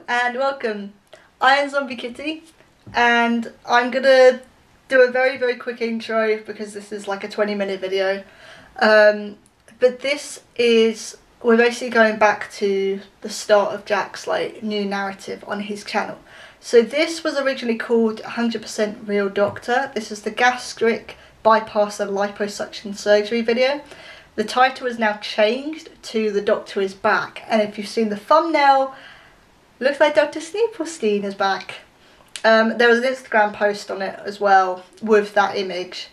and welcome. I am Zombie Kitty, and I'm gonna do a very quick intro because this is like a 20-minute video. But we're basically going back to the start of Jack's new narrative on his channel. So this was originally called 100% Real Doctor. This is the gastric bypass and liposuction surgery video. The title is now changed to The Doctor is Back, and if you've seen the thumbnail, looks like Dr. Schneeplestein is back. There was an Instagram post on it as well with that image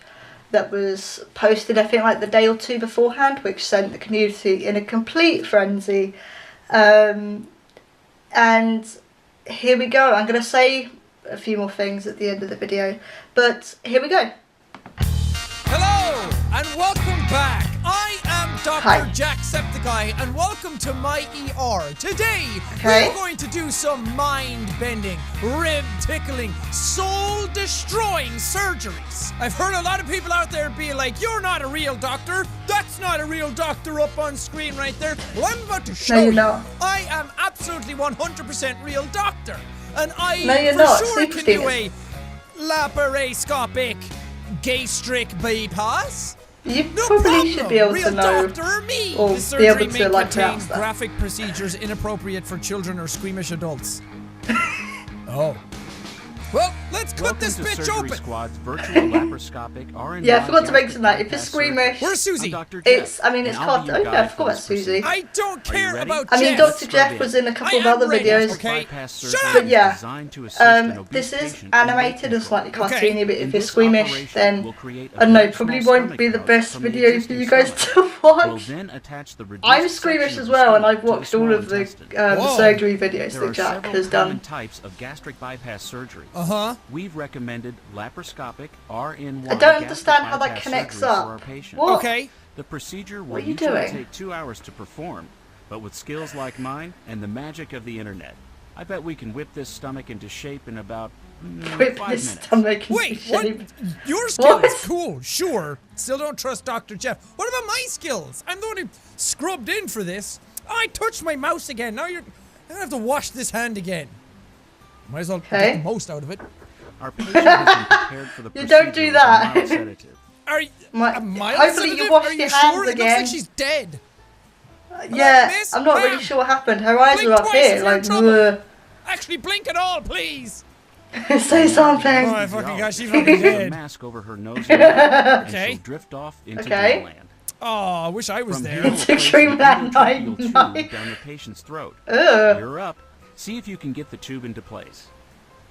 that was posted, I think, like the day or two beforehand, which sent the community in a complete frenzy. And here we go. I'm going to say a few more things at the end of the video, but here we go. Hello and welcome back. I am Dr. Jacksepticeye and welcome to my ER. Today we're going to do some mind-bending, rib-tickling, soul-destroying surgeries. I've heard a lot of people out there be like, "You're not a real doctor. That's not a real doctor up on screen right there." Well, I'm about to show you. I am absolutely 100% real doctor, and I for sure can do a laparoscopic gastric bypass. You probably should be able to know, or me. or the surgery be able to may contain pronounce that. graphic procedures inappropriate for children or squeamish adults. Oh. Well, let's cut this bitch open. Squad's virtual laparoscopic R&D. Yeah, I forgot to mention that. If you're squeamish, where's Susie? It's called. Oh yeah, I forgot about Susie. I don't care about I mean, Jeff. Dr. Jeff was in a couple of other videos. Okay. Shut up! But yeah, this is animated and slightly cartoony, but if you're squeamish, then I don't know, probably won't be the best video for you guys to watch. I'm squeamish as well, and I've watched all of the surgery videos that Jack has done. Types of gastric bypass surgery. We've recommended laparoscopic RN1. I don't understand how that connects up. What? Okay. The procedure will usually take 2 hours to perform, but with skills like mine and the magic of the internet, I bet we can whip this stomach into shape in about 5 minutes. Wait, what? Your skills? Cool, sure. Still don't trust Dr. Jeff. What about my skills? I'm the one who scrubbed in for this. Oh, I touched my mouse again. Now I'm gonna have to wash this hand again. Might as well get the most out of it. Our patient has been prepared for the you don't do that. Are you, hopefully you washed your hands sure? again. It looks like she's dead. Yeah, I'm not really sure what happened. Her eyes are up here, like. Actually, blink at all, please. Say something. Oh my fucking gosh, she's fucking dead. Mask over her nose and okay. Drift off into dreamland. Oh, I wish I was there. It's dreamland night. Down the patient's throat. You're up. See if you can get the tube into place.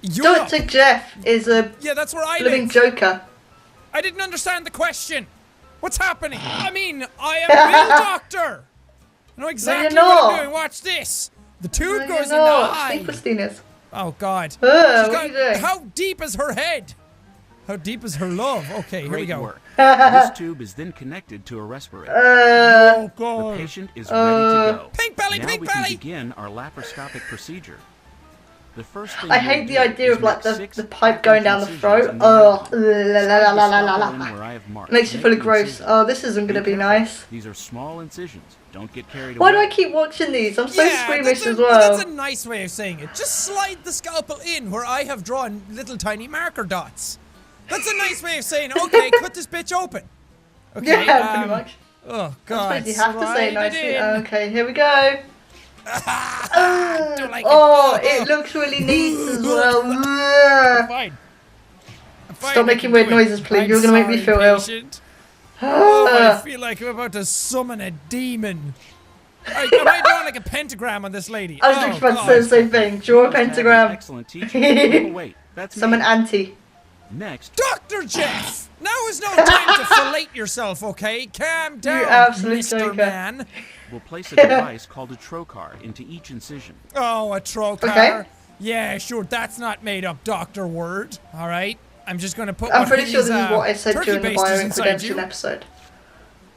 Dr. Jeff is a that's where I living joker. I didn't understand the question. What's happening? I mean, I am a real doctor. I know exactly what I'm doing. Watch this. The tube goes in the eye. Oh God. What are you doing? How deep is her head? How deep is her love? Okay, here we go. This tube is then connected to a respirator. Oh God. The patient is ready to go. Pink belly, now pink we belly. Can begin our laparoscopic procedure. The first thing I hate the idea of like the pipe going down the throat. Oh, makes you feel gross. Oh, this isn't gonna be nice. These are small incisions. Don't get carried away. Why do I keep watching these? I'm so squeamish as well. That's a nice way of saying it. Just slide the scalpel in where I have drawn little tiny marker dots. That's a nice way of saying, okay, cut this bitch open. Okay, yeah, pretty much. Oh God. I suppose you have to say nicely. Okay, here we go. It looks really neat as well. I'm fine. Stop making weird noises, please. You're gonna make me feel ill. I feel like I'm about to summon a demon. Am I doing like a pentagram on this lady? I was looking about to say the same thing. Draw a pentagram. Excellent teacher. Wait, that's summon auntie. Next, Dr. Jeff! Now is no time to fillet yourself, okay? Calm down, Mr. Man. We'll place a device called a trocar into each incision. Oh, a trocar? Okay. Yeah, sure, that's not made up doctor word, alright? I'm just gonna put I'm pretty sure this is what I said during the bio-credential episode.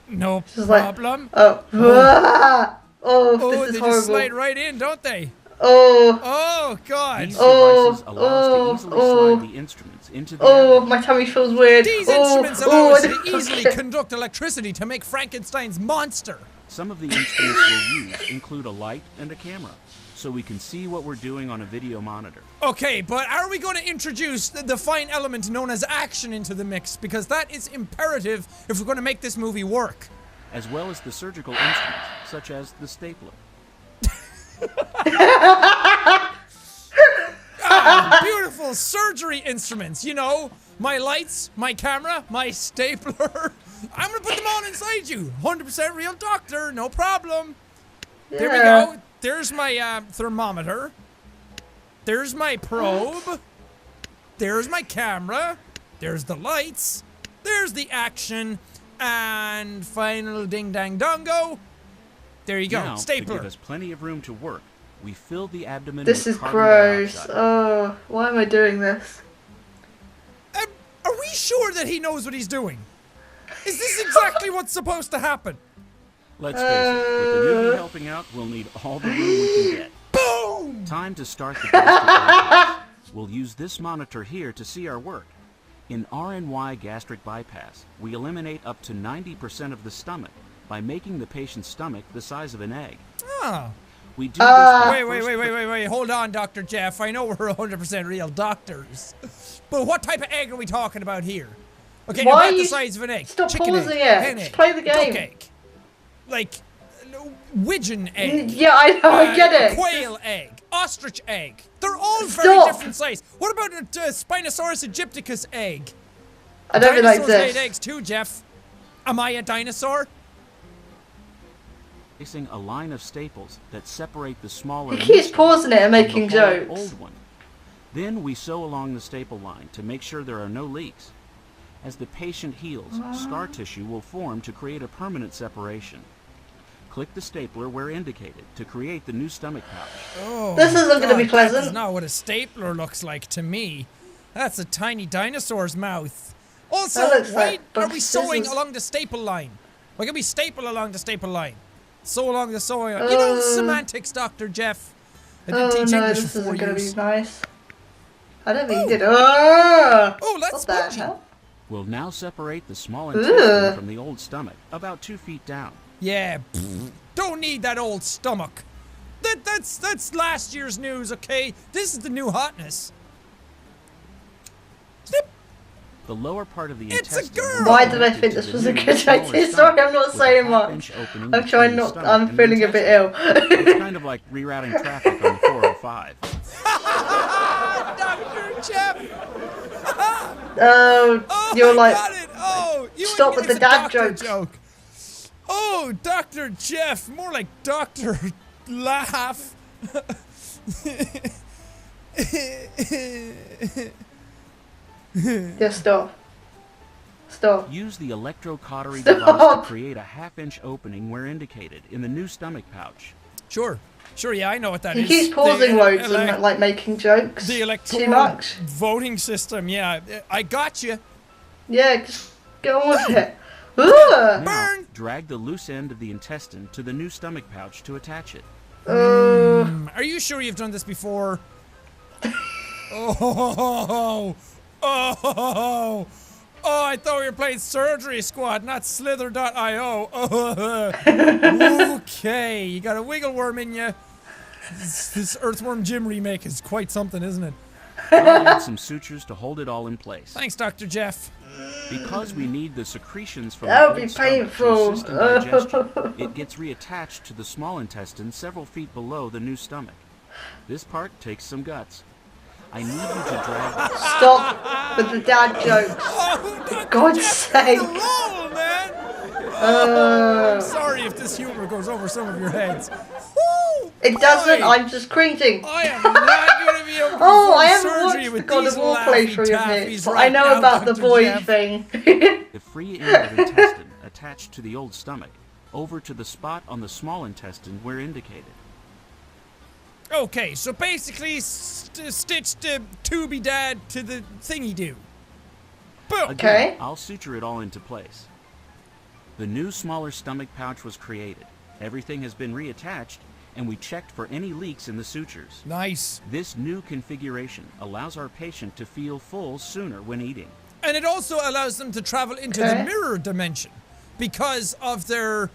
No problem. Like, this is they horrible. Just slide right in, don't they? Oh God! These devices allow us to easily slide the instruments into the my tummy feels weird. These instruments allow us to easily conduct electricity to make Frankenstein's monster. Some of the instruments we'll use include a light and a camera. so we can see what we're doing on a video monitor. Okay, but are we going to introduce the fine element known as action into the mix? Because that is imperative if we're going to make this movie work. As well as the surgical instruments, such as the stapler. Beautiful surgery instruments, you know. My lights, my camera, my stapler. I'm going to put them all inside you. 100% real doctor, no problem. Yeah. There we go. There's my thermometer. There's my probe. There's my camera. There's the lights. There's the action. And final ding-dang-dongo. There you go. Now, stapler. To give us plenty of room to work, we fill the abdomen This with is carbon gross. dioxide. Oh, why am I doing this? Are we sure that he knows what he's doing? Is this exactly what's supposed to happen? Let's face it, with the newbie helping out, we'll need all the room we can get. Boom! Time to start the gastric bypass. We'll use this monitor here to see our work. In RNY gastric bypass, we eliminate up to 90% of the stomach by making the patient's stomach the size of an egg. Ah. We do this Wait. Hold on, Dr. Jeff. I know we're 100% real doctors. But what type of egg are we talking about here? Okay, now about the size of an egg. Stop Chicken pausing egg, it. hen Just egg, play the game. duck egg. Like, widgeon egg. Yeah, I know, I get it. Quail egg. Ostrich egg. They're all very different size. What about a Spinosaurus aegypticus egg? I don't really like Dinosaurs this. laid eggs too, Jeff. Am I a dinosaur? Placing a line of staples that separate the smaller. He keeps pausing it and making jokes. Old one. Then we sew along the staple line to make sure there are no leaks. As the patient heals, scar tissue will form to create a permanent separation. Click the stapler where indicated to create the new stomach pouch. Oh, this isn't going to be pleasant. That's not what a stapler looks like to me. That's a tiny dinosaur's mouth. Also, why are we sewing along the staple line? Why can't we staple along the staple line? Sew along the sewing line. You know semantics, Dr. Jeff. I didn't teach English this for 4 isn't going to years. be nice. I don't think he did. Oh, that's spongy. We'll now separate the small intestine from the old stomach, about 2 feet down. Yeah, don't need that old stomach. That's last year's news, okay? This is the new hotness. Snip. The lower part of the It's intestine. a girl. Why did I think this was a good idea? Sorry, I'm not saying much. I'm trying not. I'm feeling a bit ill. It's kind of like rerouting traffic on the 405. Dr. Jeff. Oh, you're like. Got it. Oh, stop with the dad jokes. Joke. Oh, Dr. Jeff, more like Dr. Laugh. Just stop. Stop. Use the electrocautery device to create a half-inch opening where indicated in the new stomach pouch. Sure, yeah, I know what that is. He keeps pausing loads and like making jokes. The electoral too much. voting system, yeah. I got you. Yeah, just go on with it. Now, drag the loose end of the intestine to the new stomach pouch to attach it. Are you sure you've done this before? Oh, I thought we were playing Surgery Squad, not Slither.io. Okay, you got a wiggle worm in you. This Earthworm Jim remake is quite something, isn't it? I'll add some sutures to hold it all in place. Thanks, Dr. Jeff. Because we need the secretions from that the would be stomach painful. to assist in digestion, it gets reattached to the small intestine several feet below the new stomach. This part takes some guts. I need you to drag. Stop with the dad jokes. For God's sake. Roll, man. I'm sorry if this humor goes over some of your heads. Woo, it doesn't. I'm just cringing. I am not going to be able to I haven't surgery watched with the God these of War laughing playthrough of taffies it, but right I know now, about the Dr. boy Jeff. thing. The free end of intestine attached to the old stomach over to the spot on the small intestine where indicated. Okay, so basically stitch the tubey dad to the thingy do. Boom. Again, I'll suture it all into place. The new smaller stomach pouch was created. Everything has been reattached, and we checked for any leaks in the sutures. Nice. This new configuration allows our patient to feel full sooner when eating. And it also allows them to travel into the mirror dimension because of their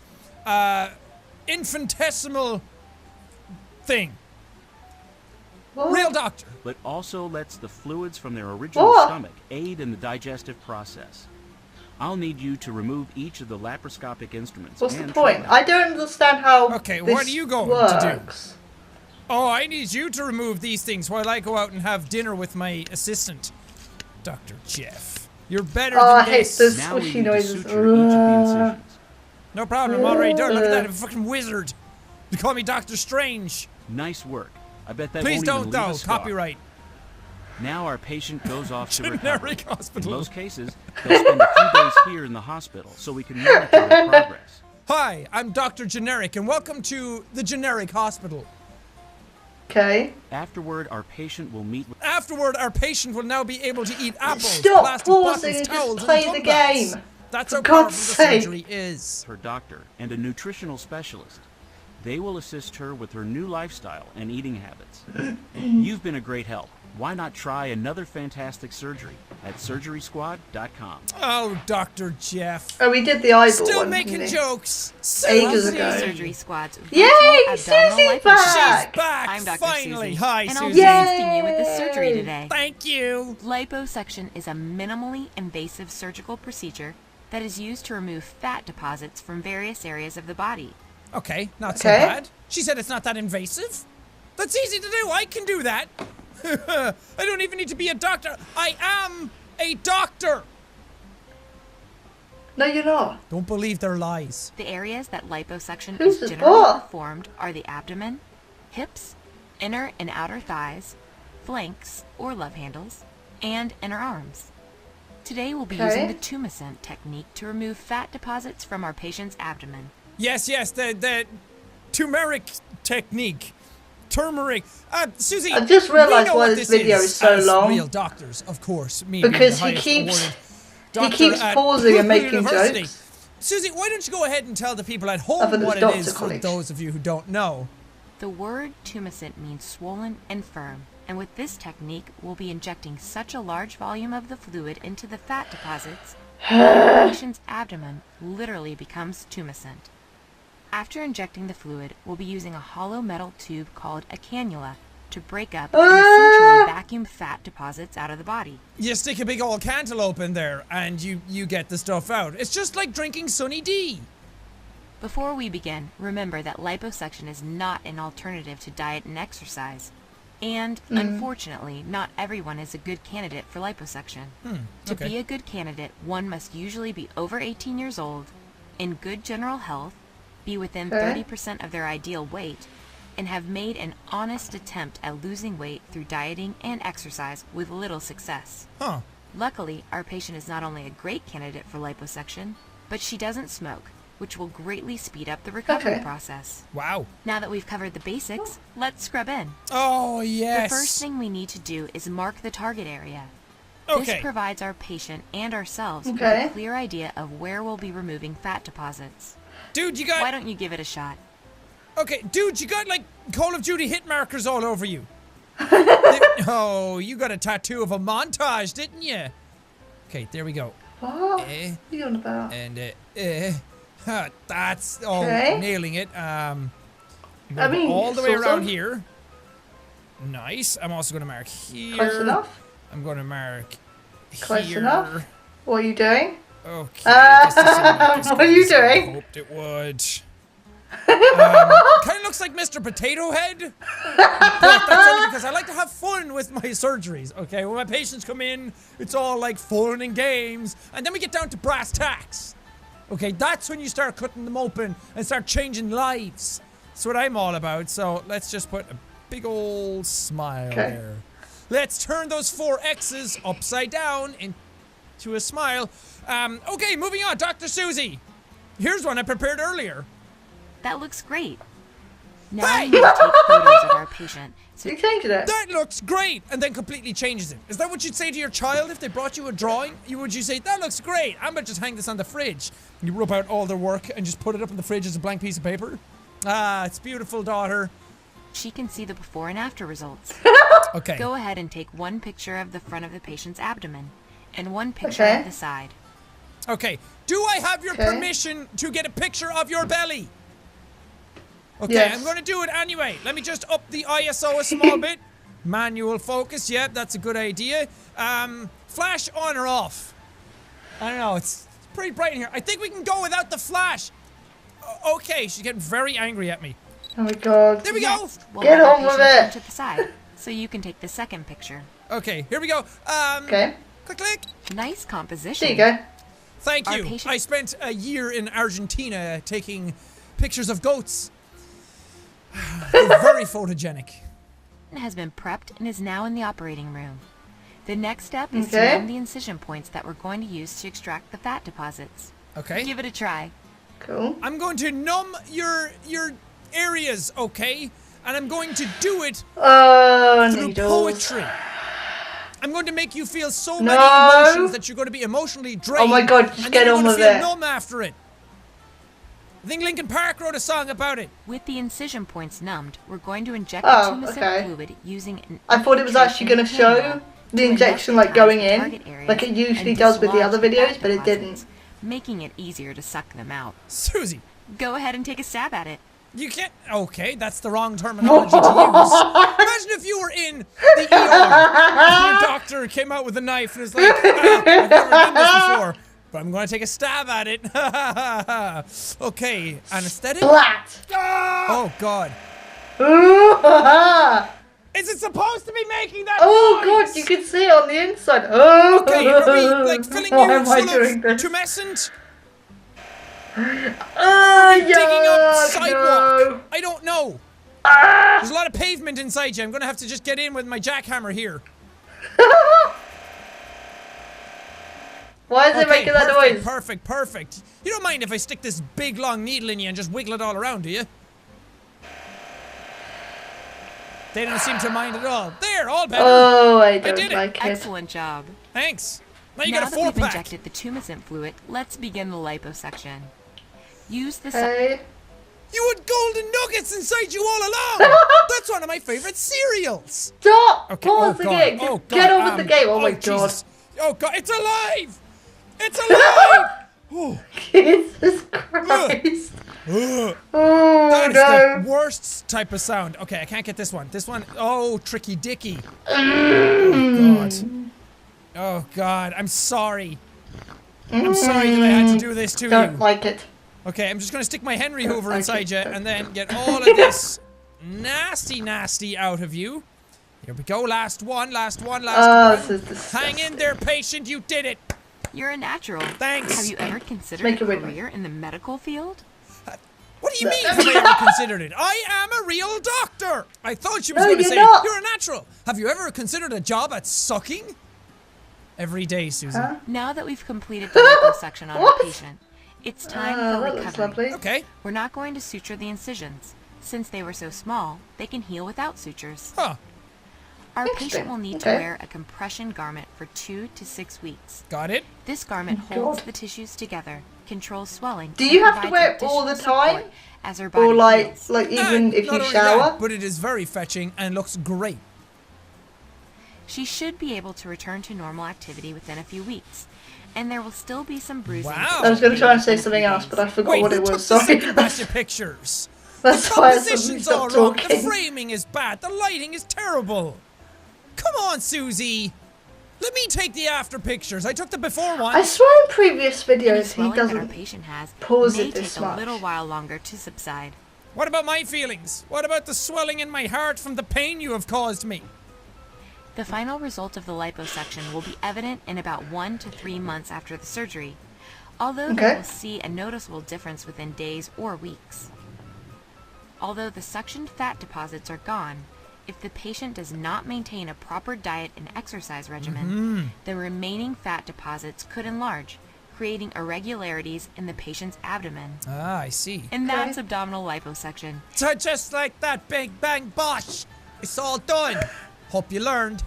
infinitesimal thing. Real doctor. But also lets the fluids from their original stomach aid in the digestive process. I'll need you to remove each of the laparoscopic instruments. What's the point? I don't understand how Okay, this what are you going works. to do? Oh, I need you to remove these things while I go out and have dinner with my assistant, Dr. Jeff. You're better than I hate this. this Now we squishy need to noises. suture each of the incisions. No problem, I'm already done. Look at that, I'm a fucking wizard. You call me Doctor Strange. Nice work. I bet that Please won't don't, even though. leave a scar. Copyright. Now our patient goes off to recover. Generic hospital. In most cases, they'll spend a few days here in the hospital so we can monitor their progress. Hi, I'm Dr. Generic, and welcome to the Generic Hospital. Okay. Afterward, our patient will meet with... Afterward, our patient will now be able to eat apples, Stop plastic pausing bottles, and towels, just play and the dumbbells. game. That's For how powerful God's the sake. surgery is. her doctor and a nutritional specialist. They will assist her with her new lifestyle and eating habits. You've been a great help. Why not try another fantastic surgery at surgerysquad.com? Oh, Dr. Jeff. Oh, we did the eyeball Still one, making didn't we? jokes. Ages Susie. ago. Surgery Squad's Yay! abdominal Susie's liposuction. back! She's back, I'm Dr. finally. Susie, Hi, and I'll Susie. be assisting you with the surgery today. Thank you. Liposuction is a minimally invasive surgical procedure that is used to remove fat deposits from various areas of the body. Okay, not so Okay. bad. She said it's not that invasive. That's easy to do. I can do that. I don't even need to be a doctor. I am a doctor. No, you're not. Don't believe their lies. The areas that liposuction Who's is this generally for? performed are the abdomen, hips, inner and outer thighs, flanks or love handles, and inner arms. Today we'll be using Okay. the tumescent technique to remove fat deposits from our patient's abdomen. Yes, the turmeric technique. Turmeric. Susie, I've just realised we know why what this video is so as long. Real doctors, of course. Me being Because the he highest keeps- awarded He doctor keeps at pausing and making university. jokes. Susie, why don't you go ahead and tell the people at I home thought it was what it doctor is for college. those of you who don't know. The word tumescent means swollen and firm, and with this technique, we'll be injecting such a large volume of the fluid into the fat deposits, the patient's abdomen literally becomes tumescent. After injecting the fluid, we'll be using a hollow metal tube called a cannula to break up and essentially vacuum fat deposits out of the body. You stick a big old cantaloupe in there and you get the stuff out. It's just like drinking Sunny D. Before we begin, remember that liposuction is not an alternative to diet and exercise. And, unfortunately, not everyone is a good candidate for liposuction. To okay. be a good candidate, one must usually be over 18 years old, in good general health, be within Okay. 30% of their ideal weight, and have made an honest attempt at losing weight through dieting and exercise with little success. Huh. Luckily, our patient is not only a great candidate for liposuction, but she doesn't smoke, which will greatly speed up the recovery Okay. process. Wow. Now that we've covered the basics, let's scrub in. Oh, yes. The first thing we need to do is mark the target area. Okay. This provides our patient and ourselves with Okay. a clear idea of where we'll be removing fat deposits. Dude, you Why got... don't you give it a shot? Okay, dude, you got, like, Call of Duty hit markers all over you. Oh, you got a tattoo of a montage, didn't you? Okay, there we go. What? Eh, What are you on about? and, that's... Oh, Okay. nailing it. I mean, all the way sort around of. here. Nice. I'm also going to mark here. Close enough? I'm going to mark Close here. enough? What are you doing? Okay. just to see what are you as I doing? hoped it would. Kind of looks like Mr. Potato Head. But that's only because I like to have fun with my surgeries, okay? When my patients come in, it's all like fun and games. And then we get down to brass tacks. Okay, that's when you start cutting them open and start changing lives. That's what I'm all about. So let's just put a big old smile there. Let's turn those 4 X's upside down into a smile. Okay, moving on. Dr. Susie. Here's one I prepared earlier. That looks great. Now we need to take photos of our patient. So You changed it. That looks great, and then completely changes it. Is that what you'd say to your child if they brought you a drawing? Would you say, that looks great, I'm gonna just hang this on the fridge? And you rub out all their work and just put it up in the fridge as a blank piece of paper? Ah, it's beautiful, daughter. she can see the before and after results. Okay. Go ahead and take one picture of the front of the patient's abdomen and one picture Okay. of the side. Okay. Do I have your Okay. permission to get a picture of your belly? Okay, Yes. I'm gonna do it anyway. Let me just up the ISO a small bit. Manual focus, yep, that's a good idea. Flash on or off? I don't know, it's pretty bright in here. I think we can go without the flash. Okay, she's getting very angry at me. Oh my god. There we go. We'll Get on with it. To the side, so you can take the second picture. Okay, here we go. Okay. Click, click. Nice composition. There you go. Thank you. I spent a year in Argentina taking pictures of goats. They're very photogenic. Has been prepped and is now in the operating room. The next step is to numb the incision points that we're going to use to extract the fat deposits. Okay. Give it a try. Cool. I'm going to numb your areas, okay? And I'm going to do it through poetry. I'm going to make you feel so many emotions that you're going to be emotionally drained. Oh my god, just get on with it. And you're going to feel numb after it. I think Linkin Park wrote a song about it. With the incision points numbed, we're going to inject the tumescent fluid using an I thought it was actually going to show the injection like going in, like it usually does with the other videos, but it didn't. Making it easier to suck them out. Susie! Go ahead and take a stab at it. You can't. Okay, that's the wrong terminology to use. Imagine if you were in the ER and your doctor came out with a knife and was like, I've never done this before, but I'm going to take a stab at it. Okay, anesthetic? Splat! Oh, God. Is it supposed to be making that Oh, noise? God, you can see it on the inside. Oh, okay, are we, like, filling you full of tumescent? Digging up sidewalk. No. I don't know. There's a lot of pavement inside you. I'm gonna have to just get in with my jackhammer here. Why is it making that noise? Perfect. You don't mind if I stick this big long needle in you and just wiggle it all around, do you? They don't seem to mind at all. There, all better. Oh, I don't did like it. Excellent job. Thanks. Now you now got a that we've 4-pack. injected the tumescent fluid, let's begin the liposuction. Use the You had golden nuggets inside you all along! That's one of my favorite cereals! Stop! Okay. Pause the game! Just get on with the game! Oh my god! Jesus. Oh god, it's alive! It's alive! Oh. Jesus Christ! Oh That is no! the worst type of sound. Okay, I can't get this one. This one, oh, tricky dicky. Oh god. Oh god, I'm sorry. I'm sorry that I had to do this to you. Don't like it. Okay, I'm just gonna stick my Henry Hoover inside you and then get all of this nasty out of you. Here we go, last one. This is disgusting. Hang in there, patient, you did it. You're a natural. Thanks. Have you ever considered a career in the medical field? What do you mean, have I ever considered it? I am a real doctor. I thought she was going to say, you're a natural. Have you ever considered a job at sucking? Every day, Susan. Huh? Now that we've completed the liposuction on our patient, it's time for recovery. Okay. We're not going to suture the incisions. Since they were so small, they can heal without sutures. Huh. Our patient will need to wear a compression garment for 2 to 6 weeks. Got it. This garment holds the tissues together, controls swelling. Do you have to wear it all the time? As her body or like heals. even if you shower? That, but it is very fetching and looks great. She should be able to return to normal activity within a few weeks. And there will still be some bruising. Wow. I was going to try and say something else, but I forgot what it was. Sorry. That's your pictures. That's the why composition's all wrong. The framing is bad. The lighting is terrible. Come on, Susie. Let me take the after pictures. I took the before one. I swear in previous videos he that our doesn't patient has pause may it this take much. a little while longer to subside. What about my feelings? What about the swelling in my heart from the pain you have caused me? The final result of the liposuction will be evident in about 1 to 3 months after the surgery, although they will see a noticeable difference within days or weeks. Although the suctioned fat deposits are gone, if the patient does not maintain a proper diet and exercise regimen, the remaining fat deposits could enlarge, creating irregularities in the patient's abdomen. Ah, I see. And that's abdominal liposuction. So just like that, bang, bang, bosh. It's all done. Hope you learned.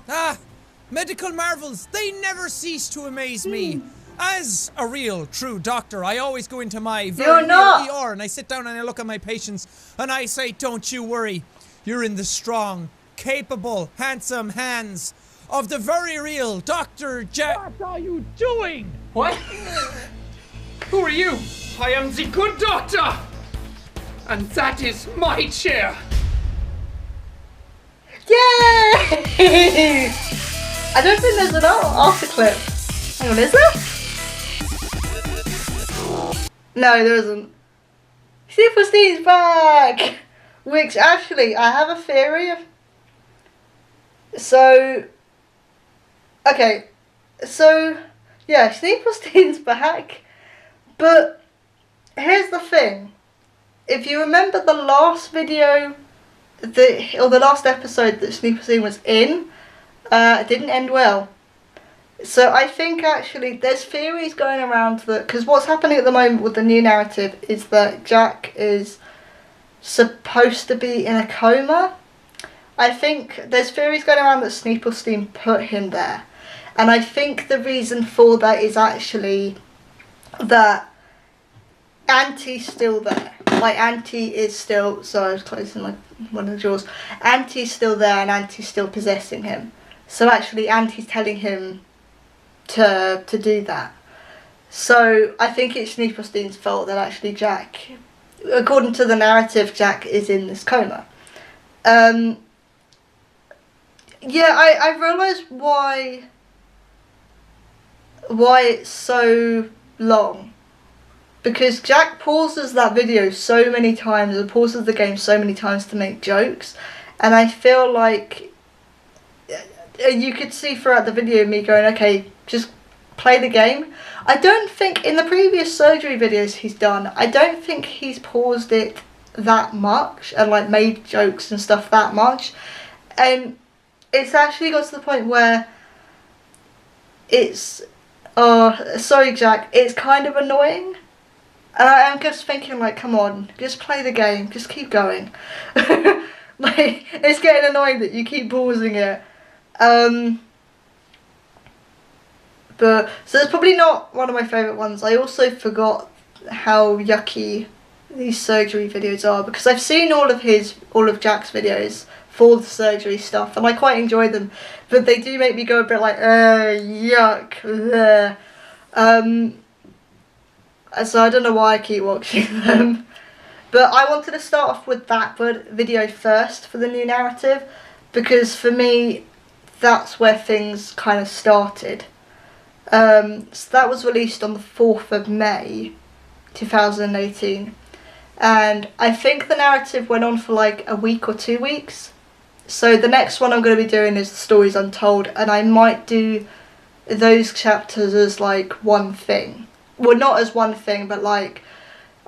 Medical marvels, they never cease to amaze me. As a real, true doctor, I always go into my very real ER and I sit down and I look at my patients and I say, don't you worry. You're in the strong, capable, handsome hands of the very real Dr. What are you doing? What? Who are you? I am the good doctor! And that is my chair! Yay! I don't think there's an after clip. Hang on, is there? No, there isn't. Schneeplestein's back! Which, actually, I have a theory of... So... Okay. So, yeah, Schneeplestein's back. But, here's the thing. If you remember the last video... or the last episode that Schneeplestein was in... it didn't end well. So I think actually there's theories going around that, because what's happening at the moment with the new narrative is that Jack is supposed to be in a coma. I think there's theories going around that Schneeplestein put him there. And I think the reason for that is actually that Auntie's still there. Like, Auntie is still... Sorry, I was closing like one of the drawers. Auntie's still there and Auntie's still possessing him. So actually Auntie's telling him to do that. So I think it's Schneeplestein's fault that actually Jack, according to the narrative, Jack is in this coma. Yeah, I realised why it's so long. Because Jack pauses that video so many times, and pauses the game so many times to make jokes. And I feel like you could see throughout the video me going, okay, just play the game. I don't think, in the previous surgery videos he's done, I don't think he's paused it that much and like made jokes and stuff that much. And it's actually got to the point where it's, sorry Jack, it's kind of annoying. And I'm just thinking like, come on, just play the game, just keep going. Like, it's getting annoying that you keep pausing it. But so it's probably not one of my favourite ones. I also forgot how yucky these surgery videos are, because I've seen all of Jack's videos for the surgery stuff and I quite enjoy them, but they do make me go a bit like yuck. So I don't know why I keep watching them. But I wanted to start off with that video first for the new narrative, because for me that's where things kind of started. So that was released on the 4th of May 2018, and I think the narrative went on for like a week or 2 weeks. So the next one I'm going to be doing is the Stories Untold, and I might do those chapters as like one thing. Well, not as one thing, but like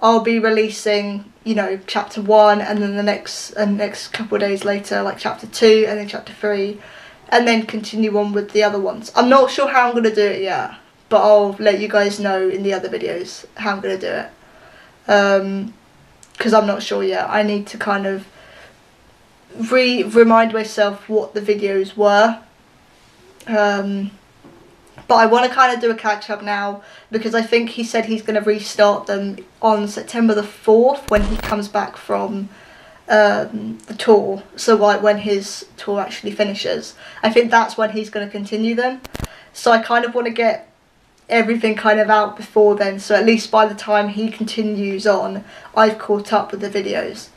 I'll be releasing, you know, chapter 1 and then the next couple of days later like chapter 2 and then chapter 3. And then continue on with the other ones. I'm not sure how I'm going to do it yet, but I'll let you guys know in the other videos how I'm going to do it. Because I'm not sure yet. I need to kind of remind myself what the videos were. But I want to kind of do a catch up now, because I think he said he's going to restart them on September the 4th when he comes back from the tour, so like when his tour actually finishes. I think that's when he's going to continue them, so I kind of want to get everything kind of out before then, so at least by the time he continues on I've caught up with the videos.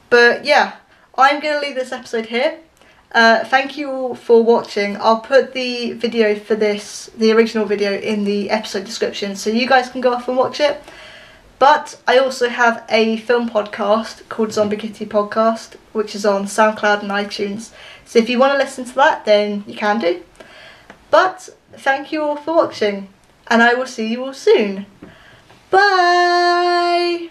But yeah, I'm going to leave this episode here. Thank you all for watching. I'll put the video for this, the original video, in the episode description so you guys can go off and watch it. But I also have a film podcast called Zombie Kitty Podcast, which is on Soundcloud and Itunes. So if you want to listen to that, then you can do. But thank you all for watching, and I will see you all soon. Bye!